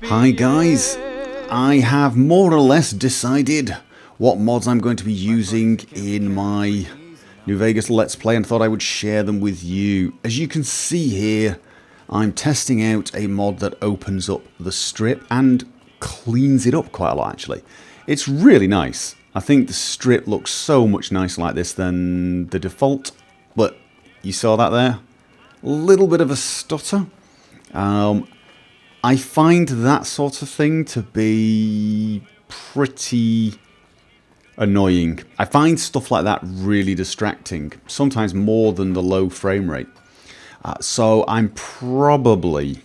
Hi guys, I have more or less decided what mods I'm going to be using in my New Vegas Let's Play and thought I would share them with you. As you can see here, I'm testing out a mod that opens up the strip and cleans it up quite a lot actually. It's really nice. I think the strip looks so much nicer like this than the default, but you saw that there? A little bit of a stutter. I find that sort of thing to be pretty annoying. I find stuff like that really distracting, sometimes more than the low frame rate. So I'm probably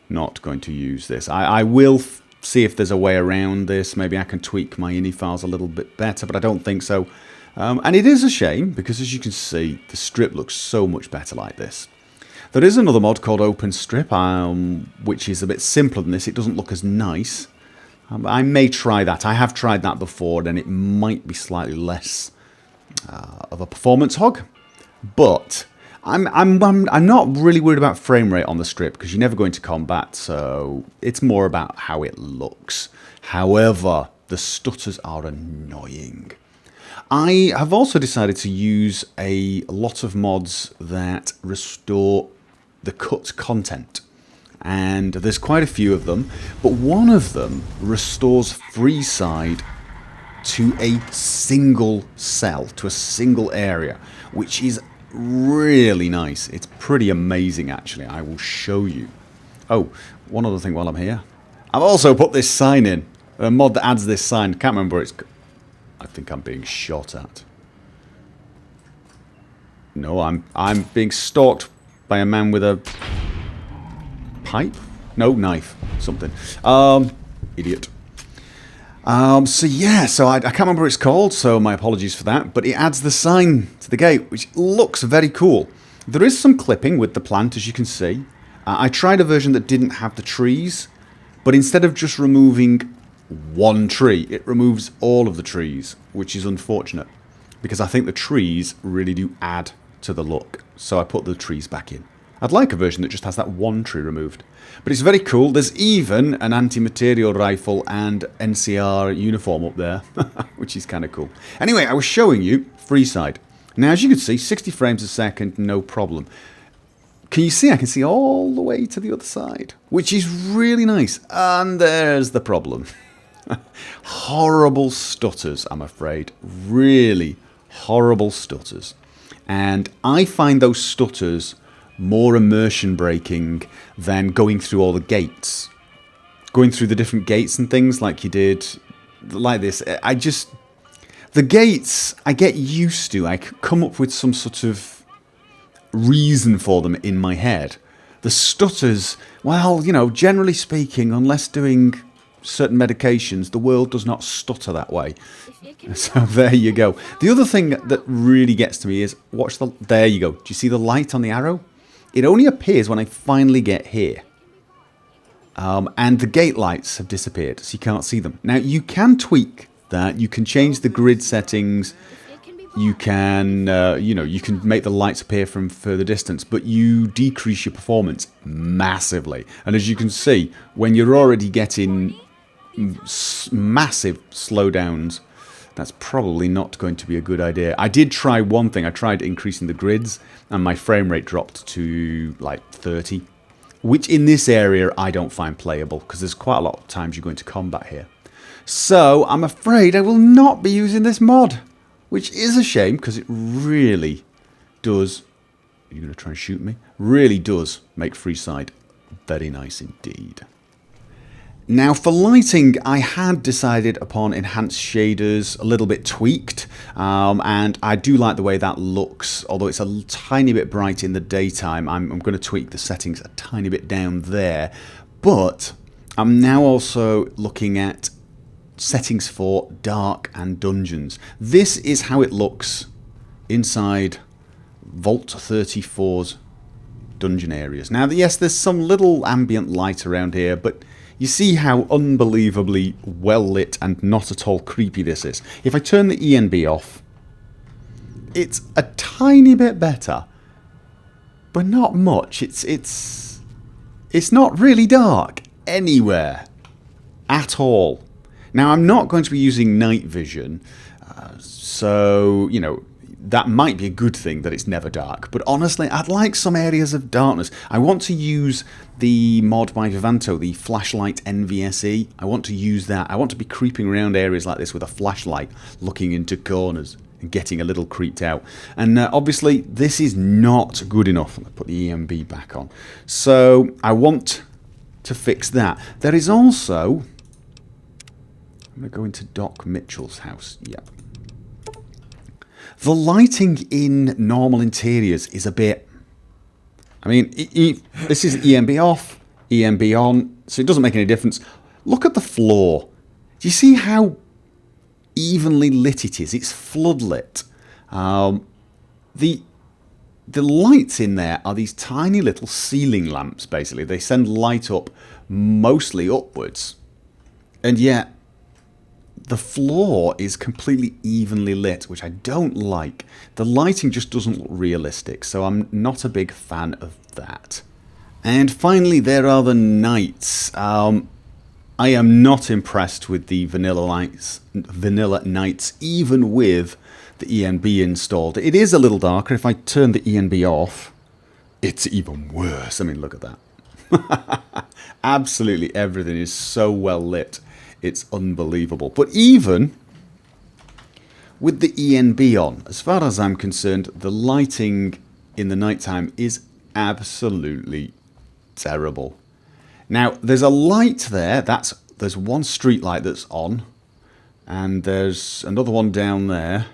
not going to use this. I will see if there's a way around this. Maybe I can tweak my ini files a little bit better, but I don't think so. And it is a shame because, as you can see, the strip looks so much better like this. There is another mod called OpenStrip, which is a bit simpler than this. It doesn't look as nice. I may try that. I have tried that before, and it might be slightly less of a performance hog. But I'm not really worried about frame rate on the strip because you never go into combat, so it's more about how it looks. However, the stutters are annoying. I have also decided to use a lot of mods that restore the cut content. And there's quite a few of them, but one of them restores Freeside to a single cell, to a single area, which is really nice. It's pretty amazing actually. I will show you. Oh, one other thing while I'm here. I've also put this sign in, a mod that adds this sign. Can't remember where it's... I think I'm being shot at. No, I'm being stalked by a man with a pipe? No, knife. Something. Idiot. So yeah, so I can't remember what it's called, so my apologies for that, but it adds the sign to the gate, which looks very cool. There is some clipping with the plant, as you can see. I tried a version that didn't have the trees, but instead of just removing one tree, it removes all of the trees, which is unfortunate, because I think the trees really do add to the look, so I put the trees back in. I'd like a version that just has that one tree removed. But it's very cool. There's even an anti-material rifle and NCR uniform up there, which is kind of cool. Anyway, I was showing you Freeside. Now, as you can see, 60 frames a second, no problem. Can you see? I can see all the way to the other side, which is really nice. And there's the problem. Horrible stutters, I'm afraid. Really horrible stutters. And I find those stutters more immersion breaking than going through all the gates. Going through the different gates and things like you did, like this. The gates, I get used to. I come up with some sort of reason for them in my head. The stutters, well, you know, generally speaking, unless doing certain medications, the world does not stutter that way. So there you go. The other thing that really gets to me is, watch the... There you go. Do you see the light on the arrow? It only appears when I finally get here. And the gate lights have disappeared, so you can't see them. Now, you can tweak that. You can change the grid settings. You can, you can make the lights appear from further distance, but you decrease your performance massively. And as you can see, when you're already getting massive slowdowns, that's probably not going to be a good idea. I did try one thing. I tried increasing the grids, and my frame rate dropped to like 30, which in this area I don't find playable because there's quite a lot of times you go into combat here. So I'm afraid I will not be using this mod, which is a shame because it really does... Are you going to try and shoot me? Really does make Freeside very nice indeed. Now for lighting, I had decided upon enhanced shaders, a little bit tweaked, and I do like the way that looks, although it's a tiny bit bright in the daytime. I'm going to tweak the settings a tiny bit down there, but I'm now also looking at settings for dark and dungeons. This is how it looks inside Vault 34's dungeon areas. Now, yes, there's some little ambient light around here, but you see how unbelievably well lit and not at all creepy this is. If I turn the ENB off, it's a tiny bit better, but not much. It's not really dark. anywhere at all. Now, I'm not going to be using night vision, so, you know, that might be a good thing that it's never dark. But honestly, I'd like some areas of darkness. I want to use the mod by Vivanto, the flashlight NVSE. I want to use that. I want to be creeping around areas like this with a flashlight, looking into corners and getting a little creeped out. And obviously, this is not good enough. I'll put the EMB back on. So I want to fix that. There is also... I'm going to go into Doc Mitchell's house. Yep. The lighting in normal interiors is a bit... I mean, this is EMB off, EMB on, so it doesn't make any difference. Look at the floor. Do you see how evenly lit it is? It's floodlit. The lights in there are these tiny little ceiling lamps, basically. They send light up mostly upwards. And yet... the floor is completely evenly lit, which I don't like. The lighting just doesn't look realistic, so I'm not a big fan of that. And finally, there are the nights. I am not impressed with the vanilla nights, even with the ENB installed. It is a little darker. If I turn the ENB off, it's even worse. I mean, look at that. Absolutely everything is so well lit. It's unbelievable. But even with the ENB on, as far as I'm concerned, the lighting in the nighttime is absolutely terrible. Now, there's a light there. There's one street light that's on. And there's another one down there.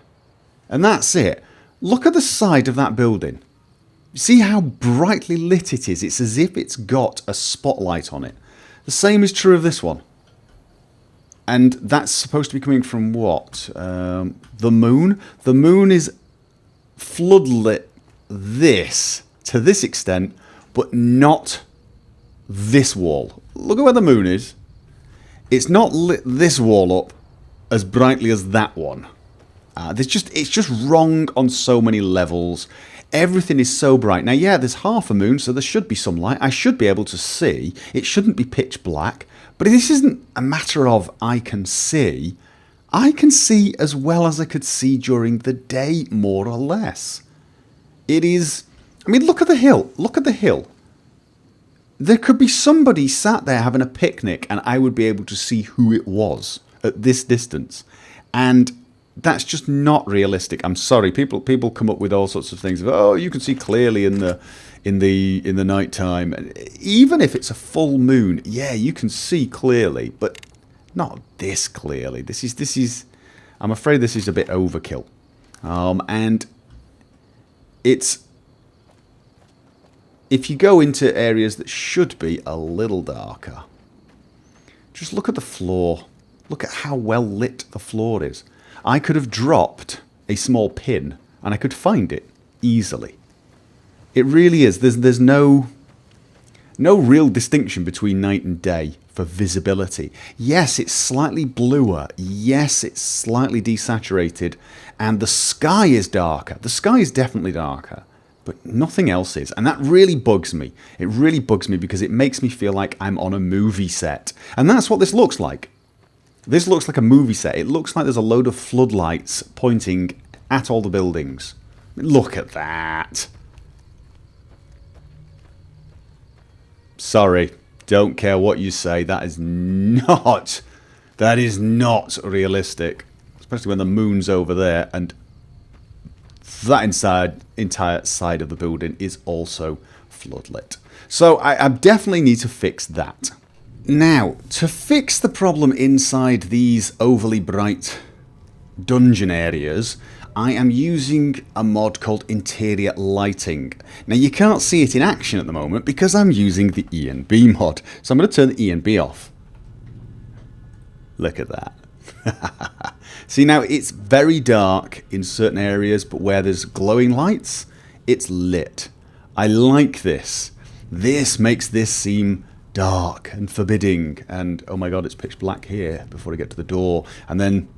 And that's it. Look at the side of that building. See how brightly lit it is? It's as if it's got a spotlight on it. The same is true of this one. And that's supposed to be coming from what? The moon? The moon is floodlit this, to this extent, but not this wall. Look at where the moon is. It's not lit this wall up as brightly as that one. It's just wrong on so many levels. Everything is so bright. Now, yeah, there's half a moon, so there should be some light. I should be able to see. It shouldn't be pitch black. But this isn't a matter of I can see. I can see as well as I could see during the day, more or less. It is... I mean, look at the hill. Look at the hill. There could be somebody sat there having a picnic and I would be able to see who it was at this distance. And that's just not realistic. I'm sorry. People come up with all sorts of things. Oh, you can see clearly in the night time. Even if it's a full moon, yeah, you can see clearly, but not this clearly. This is I'm afraid this is a bit overkill. And it's... if you go into areas that should be a little darker, just look at the floor. Look at how well lit the floor is. I could have dropped a small pin and I could find it easily. It really is. There's no real distinction between night and day for visibility. Yes, it's slightly bluer. Yes, it's slightly desaturated. And the sky is darker. The sky is definitely darker. But nothing else is. And that really bugs me. It really bugs me because it makes me feel like I'm on a movie set. And that's what this looks like. This looks like a movie set. It looks like there's a load of floodlights pointing at all the buildings. Look at that. Sorry, don't care what you say. That is not realistic. Especially when the moon's over there and that entire side of the building is also floodlit. So I definitely need to fix that. Now, to fix the problem inside these overly bright dungeon areas, I am using a mod called Interior Lighting. Now, you can't see it in action at the moment because I'm using the ENB mod. So I'm going to turn the ENB off. Look at that. See, now it's very dark in certain areas, but where there's glowing lights, it's lit. I like this. This makes this seem dark and forbidding, and oh my god, it's pitch black here before I get to the door, and then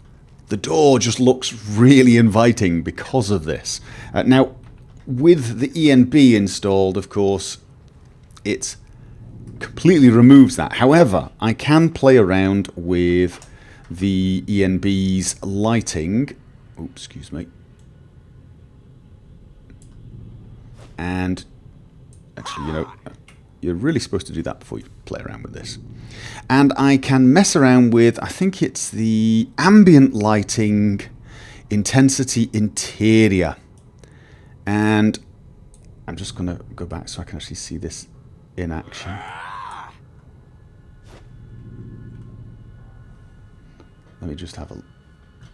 the door just looks really inviting because of this. Now, with the ENB installed, of course, it's completely removes that. However, I can play around with the ENB's lighting. Oops, excuse me. And actually, you know, you're really supposed to do that before you play around with this. And I can mess around with, I think it's the ambient lighting intensity interior. And I'm just going to go back so I can actually see this in action. Let me just have a...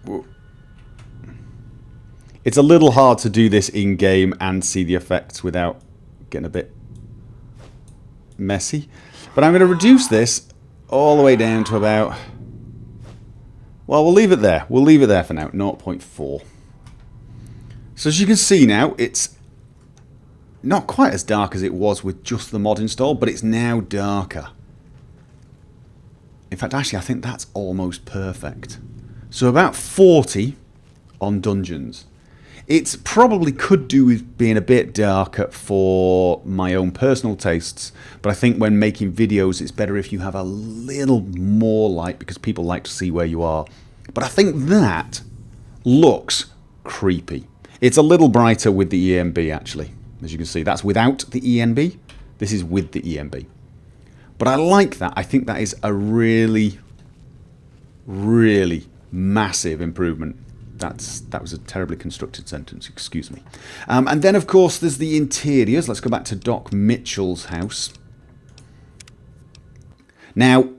Whoa. It's a little hard to do this in-game and see the effects without getting a bit messy. But I'm going to reduce this all the way down to about... Well, we'll leave it there. We'll leave it there for now, 0.4. So as you can see now, it's not quite as dark as it was with just the mod installed, but it's now darker. In fact, actually, I think that's almost perfect. So about 40 on dungeons. It probably could do with being a bit darker for my own personal tastes, but I think when making videos, it's better if you have a little more light because people like to see where you are. But I think that looks creepy. It's a little brighter with the ENB, actually. As you can see, that's without the ENB. This is with the ENB. But I like that. I think that is a really, really massive improvement. That was a terribly constructed sentence, excuse me. And then, of course, there's the interiors. Let's go back to Doc Mitchell's house. Now,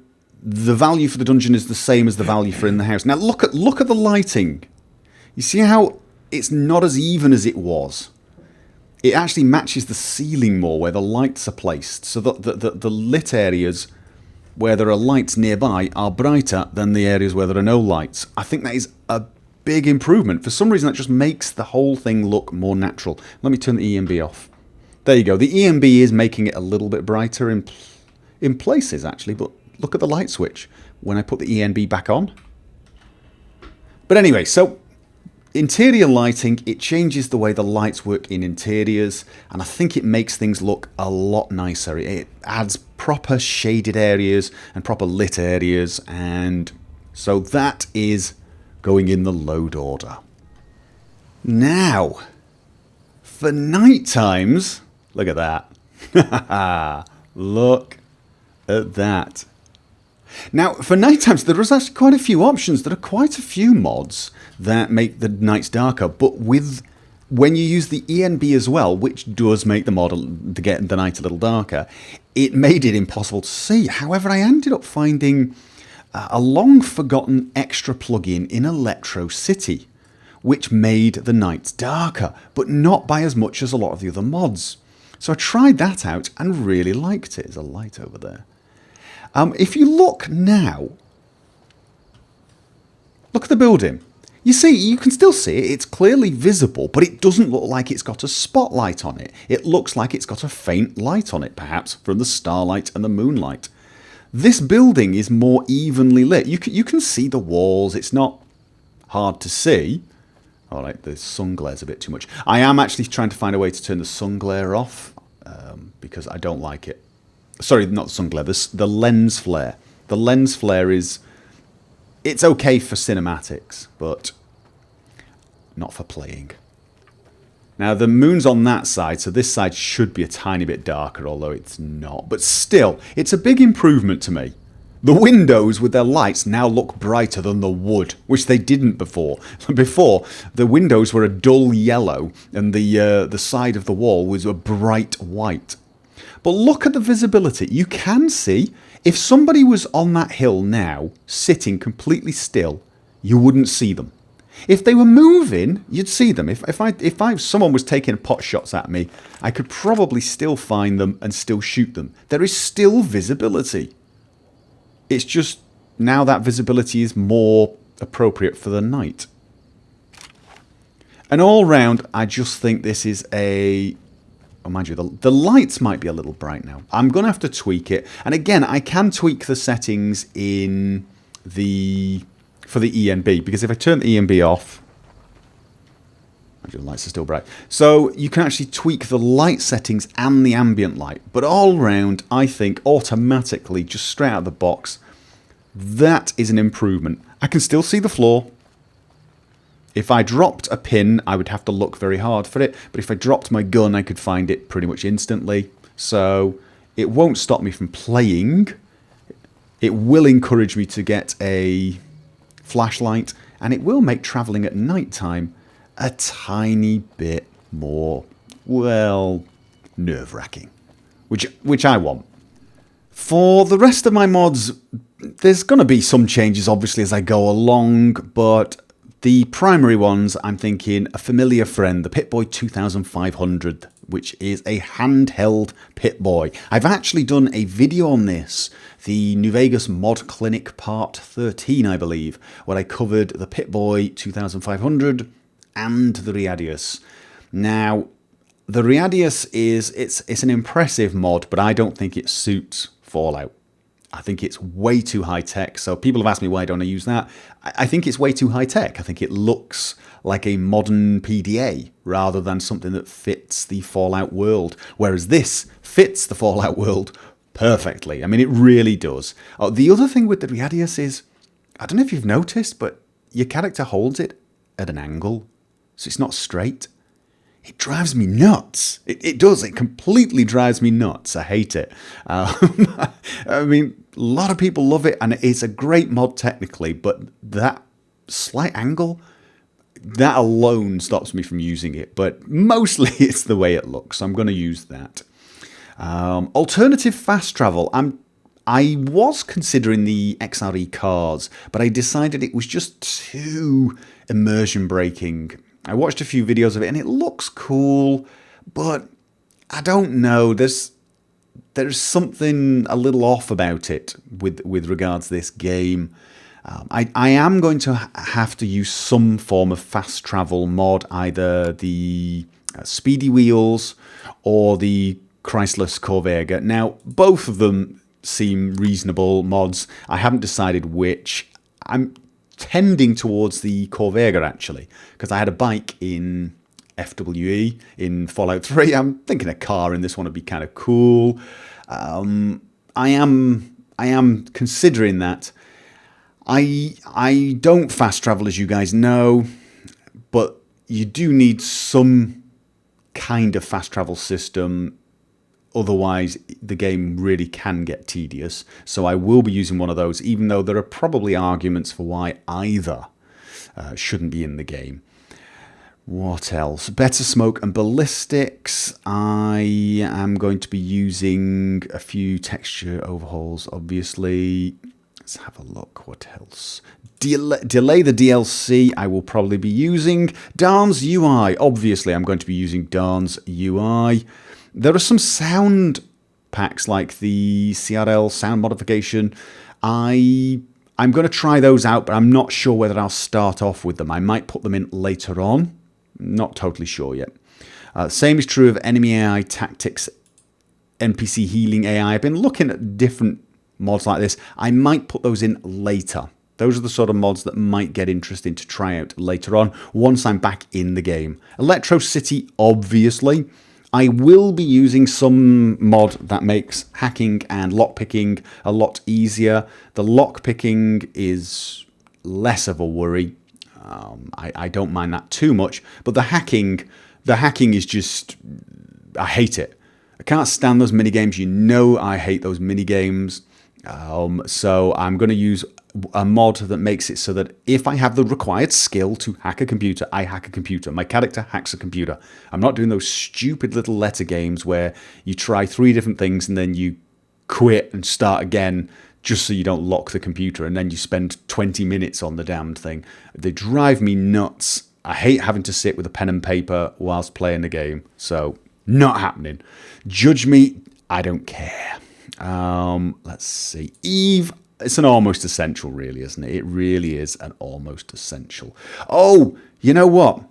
the value for the dungeon is the same as the value for in the house. Now, look at the lighting. You see how it's not as even as it was? It actually matches the ceiling more where the lights are placed. So the lit areas where there are lights nearby are brighter than the areas where there are no lights. I think that is a big improvement. For some reason, that just makes the whole thing look more natural. Let me turn the ENB off. There you go. The ENB is making it a little bit brighter in places, actually. But look at the light switch when I put the ENB back on. But anyway, so interior lighting, it changes the way the lights work in interiors, and I think it makes things look a lot nicer. It adds proper shaded areas and proper lit areas, and so that is going in the load order. Now, for night times, look at that. Look at that. Now, for night times, there is actually quite a few options. There are quite a few mods that make the nights darker, but when you use the ENB as well, which does make the model to get the night a little darker, it made it impossible to see. However, I ended up finding a long-forgotten extra plugin in ELECTRO-CITY, which made the nights darker, but not by as much as a lot of the other mods. So I tried that out and really liked it. There's a light over there. If you look now, look at the building. You see, you can still see it. It's clearly visible, but it doesn't look like it's got a spotlight on it. It looks like it's got a faint light on it, perhaps from the starlight and the moonlight. This building is more evenly lit. You can see the walls. It's not hard to see. All right, the sun glare's a bit too much. I am actually trying to find a way to turn the sun glare off because I don't like it. Sorry, not the sun glare, the lens flare. The lens flare is... It's okay for cinematics, but not for playing. Now, the moon's on that side, so this side should be a tiny bit darker, although it's not. But still, it's a big improvement to me. The windows with their lights now look brighter than the wood, which they didn't before. Before, the windows were a dull yellow, and the side of the wall was a bright white. But look at the visibility. You can see, if somebody was on that hill now, sitting completely still, you wouldn't see them. If they were moving, you'd see them. If someone was taking pot shots at me, I could probably still find them and still shoot them. There is still visibility. It's just now that visibility is more appropriate for the night. And all round, I just think this is a... Oh, mind you, the lights might be a little bright now. I'm going to have to tweak it. And again, I can tweak the settings in for the ENB, because if I turn the ENB off, The lights are still bright. So you can actually tweak the light settings and the ambient light. But all round, I think automatically, just straight out of the box, that is an improvement. I can still see the floor. If I dropped a pin, I would have to look very hard for it. But if I dropped my gun, I could find it pretty much instantly. So it won't stop me from playing. It will encourage me to get a flashlight. And it will make travelling at night time a tiny bit more, well, nerve-wracking. Which I want. For the rest of my mods, there's going to be some changes, obviously, as I go along. But the primary ones, I'm thinking a familiar friend, the Pip-Boy 2500, which is a handheld Pip-Boy. I've actually done a video on this, the New Vegas Mod Clinic Part 13, I believe, where I covered the Pip-Boy 2500 and the Radius. Now, the Radius it's an impressive mod, but I don't think it suits Fallout. I think it's way too high-tech, so people have asked me why don't I use that. I think it's way too high-tech. I think it looks like a modern PDA rather than something that fits the Fallout world, whereas this fits the Fallout world perfectly. I mean, it really does. Oh, the other thing with the Radius is, I don't know if you've noticed, but your character holds it at an angle, so it's not straight. It drives me nuts. It does. It completely drives me nuts. I hate it. I mean, a lot of people love it, and it's a great mod technically, but that slight angle, that alone stops me from using it. But mostly it's the way it looks. So I'm going to use that. Alternative fast travel. I was considering the XRE cars, but I decided it was just too immersion breaking. I watched a few videos of it and it looks cool, but I don't know. There's something a little off about it with regards to this game. I am going to have to use some form of fast travel mod, either the Speedy Wheels or the Chryslus Corvega. Now, both of them seem reasonable mods. I haven't decided which. I'm tending towards the Corvega, actually, because I had a bike in FWE in Fallout 3. I'm thinking a car in this one would be kind of cool. I am considering that. I don't fast travel, as you guys know, but you do need some kind of fast travel system. Otherwise, the game really can get tedious. So I will be using one of those, even though there are probably arguments for why either shouldn't be in the game. What else? Better smoke and ballistics. I am going to be using a few texture overhauls, obviously. Let's have a look. What else? Delay the DLC, I will probably be using. DarN's UI. Obviously, I'm going to be using DarN's UI. There are some sound packs like the CRL sound modification. I'm going to try those out, but I'm not sure whether I'll start off with them. I might put them in later on. Not totally sure yet. Same is true of enemy AI tactics, NPC healing AI. I've been looking at different mods like this. I might put those in later. Those are the sort of mods that might get interesting to try out later on once I'm back in the game. ELECTRO-CITY, obviously. I will be using some mod that makes hacking and lockpicking a lot easier. The lockpicking is less of a worry. I don't mind that too much. But the hacking is just, I hate it. I can't stand those minigames. You know I hate those minigames. So I'm going to use a mod that makes it so that if I have the required skill to hack a computer, I hack a computer. My character hacks a computer. I'm not doing those stupid little letter games where you try 3 different things and then you quit and start again just so you don't lock the computer, and then you spend 20 minutes on the damned thing. They drive me nuts. I hate having to sit with a pen and paper whilst playing the game. So, not happening. Judge me, I don't care. Let's see. Eve, it's an almost essential, really, isn't it? It really is an almost essential. Oh, you know what?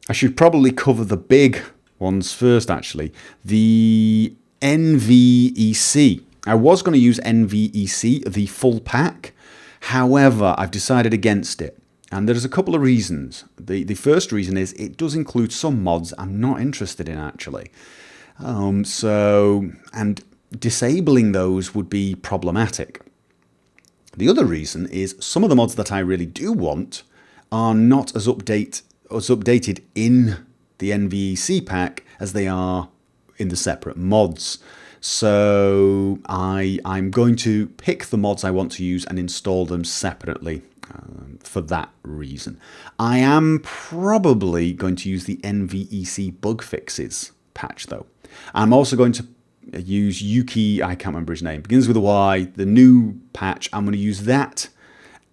I should probably cover the big ones first, actually. The NVEC. I was going to use NVEC, the full pack. However, I've decided against it. And there's a couple of reasons. The first reason is it does include some mods I'm not interested in, actually. And disabling those would be problematic. The other reason is some of the mods that I really do want are not as updated in the NVEC pack as they are in the separate mods. So I'm going to pick the mods I want to use and install them separately for that reason. I am probably going to use the NVEC bug fixes patch though. I'm also going to use I can't remember his name, begins with a Y, the new patch. I'm going to use that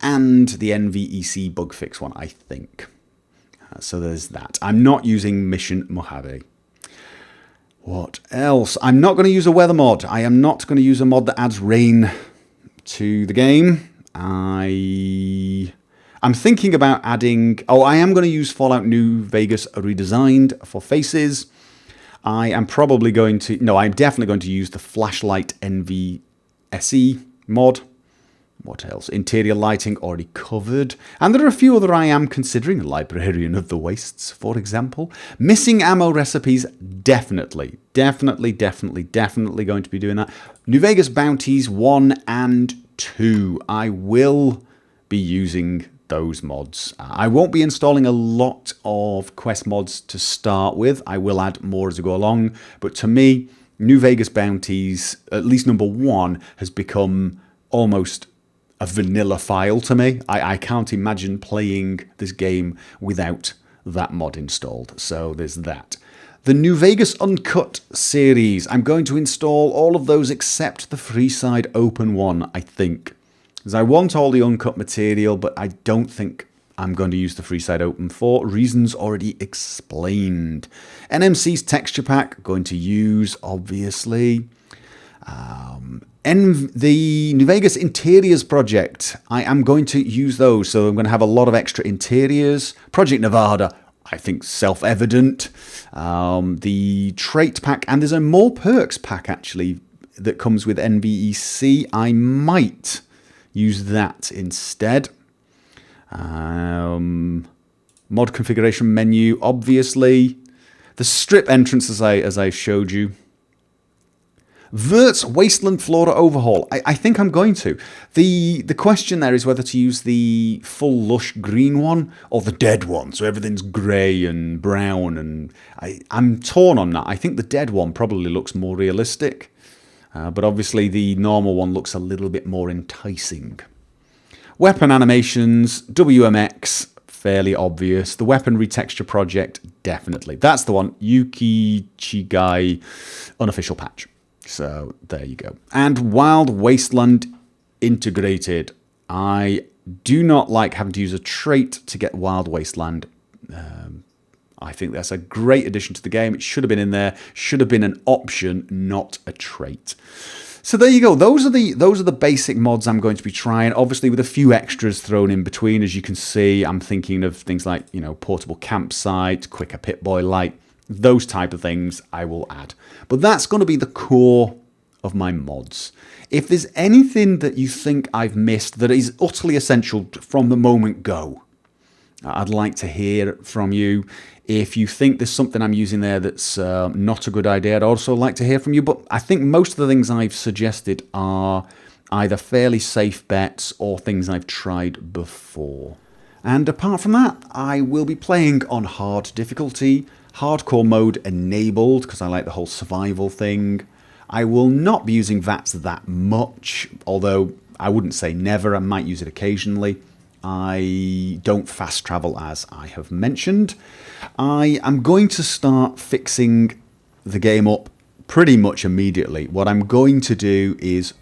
and the NVEC bug fix one, I think. So there's that. I'm not using Mission Mojave. What else? I'm not going to use a weather mod. I am not going to use a mod that adds rain to the game. I'm thinking about adding... I am going to use Fallout New Vegas Redesigned for faces. I am probably going to... No, I'm definitely going to use the Flashlight NVSE mod. What else? Interior lighting already covered. And there are a few other I am considering. Librarian of the Wastes, for example. Missing ammo recipes, definitely going to be doing that. New Vegas Bounties I and II. I will be using those mods. I won't be installing a lot of quest mods to start with. I will add more as we go along. But to me, New Vegas Bounties, at least number 1, has become almost a vanilla file to me. I can't imagine playing this game without that mod installed. So there's that. The New Vegas Uncut series. I'm going to install all of those except the Freeside open one, I think. Because I want all the uncut material, but I don't think I'm going to use the Freeside open for reasons already explained. NMC's texture pack, going to use, obviously. The New Vegas Interiors project, I am going to use those, so I'm going to have a lot of extra interiors. Project Nevada, I think self-evident. The trait pack, and there's a more perks pack actually that comes with NVEC. I might use that instead. Mod configuration menu, obviously. The strip entrance, as I showed you. Vert's Wasteland Flora Overhaul. I think I'm going to. The question there is whether to use the full lush green one or the dead one. So everything's grey and brown. And I'm torn on that. I think the dead one probably looks more realistic. But obviously the normal one looks a little bit more enticing. Weapon animations, WMX, fairly obvious. The weapon retexture project, definitely. That's the one. Yukichigai unofficial patch. So there you go. And Wild Wasteland integrated. I do not like having to use a trait to get Wild Wasteland. I think that's a great addition to the game. It should have been in there. Should have been an option, not a trait. So there you go. Those are the basic mods I'm going to be trying. Obviously, with a few extras thrown in between. As you can see, I'm thinking of things like, portable campsite, quicker Pip-Boy light. Those type of things I will add. But that's going to be the core of my mods. If there's anything that you think I've missed that is utterly essential from the moment go, I'd like to hear from you. If you think there's something I'm using there that's not a good idea, I'd also like to hear from you. But I think most of the things I've suggested are either fairly safe bets or things I've tried before. And apart from that, I will be playing on hard difficulty. Hardcore mode enabled, because I like the whole survival thing. I will not be using VATS that much, although I wouldn't say never. I might use it occasionally. I don't fast travel, as I have mentioned. I am going to start fixing the game up pretty much immediately. What I'm going to do is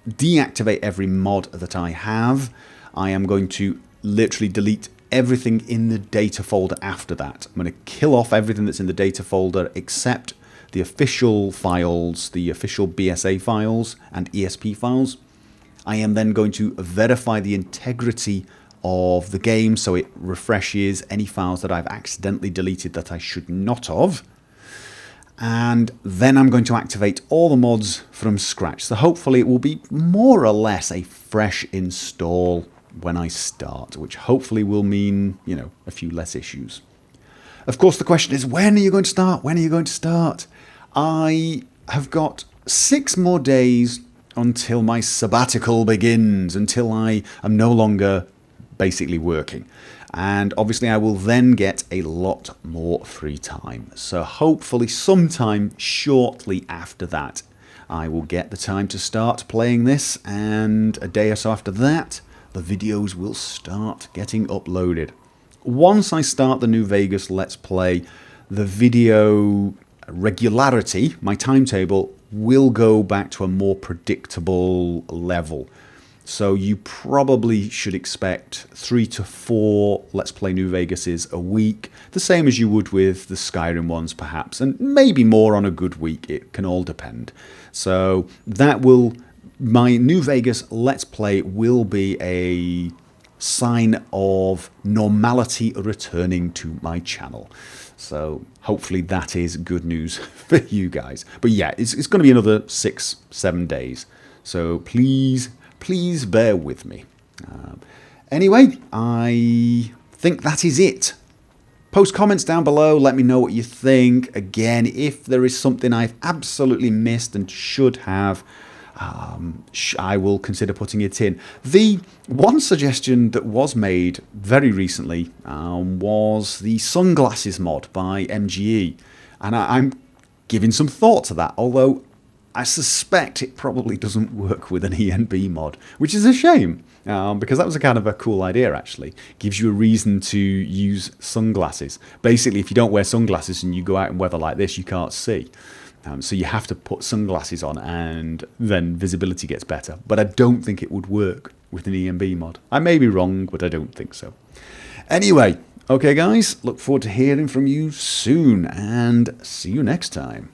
deactivate every mod that I have. I am going to literally delete everything in the data folder after that. I'm going to kill off everything that's in the data folder except the official files, the official BSA files and ESP files. I am then going to verify the integrity of the game so it refreshes any files that I've accidentally deleted that I should not have. And then I'm going to activate all the mods from scratch. So hopefully it will be more or less a fresh install when I start, which hopefully will mean, you know, a few less issues. Of course, the question is, when are you going to start? When are you going to start? I have got 6 more days until my sabbatical begins, until I am no longer basically working. And obviously I will then get a lot more free time. So hopefully sometime shortly after that, I will get the time to start playing this, and a day or so after that, the videos will start getting uploaded. Once I start the new Vegas Let's Play, the video regularity, my timetable, will go back to a more predictable level. So you probably should expect 3 to 4 Let's Play New Vegases a week, the same as you would with the Skyrim ones perhaps, and maybe more on a good week. It can all depend. So that will, my New Vegas Let's Play will be a sign of normality returning to my channel. So hopefully that is good news for you guys. But yeah, it's going to be another 6-7 days. So please bear with me. Anyway, I think that is it. Post comments down below. Let me know what you think. Again, if there is something I've absolutely missed and should have, I will consider putting it in. The one suggestion that was made very recently was the sunglasses mod by MGE. And I'm giving some thought to that, although I suspect it probably doesn't work with an ENB mod, which is a shame, because that was a kind of a cool idea, actually. Gives you a reason to use sunglasses. Basically, if you don't wear sunglasses and you go out in weather like this, you can't see. So you have to put sunglasses on, and then visibility gets better. But I don't think it would work with an ENB mod. I may be wrong, but I don't think so. Anyway, okay guys, look forward to hearing from you soon, and see you next time.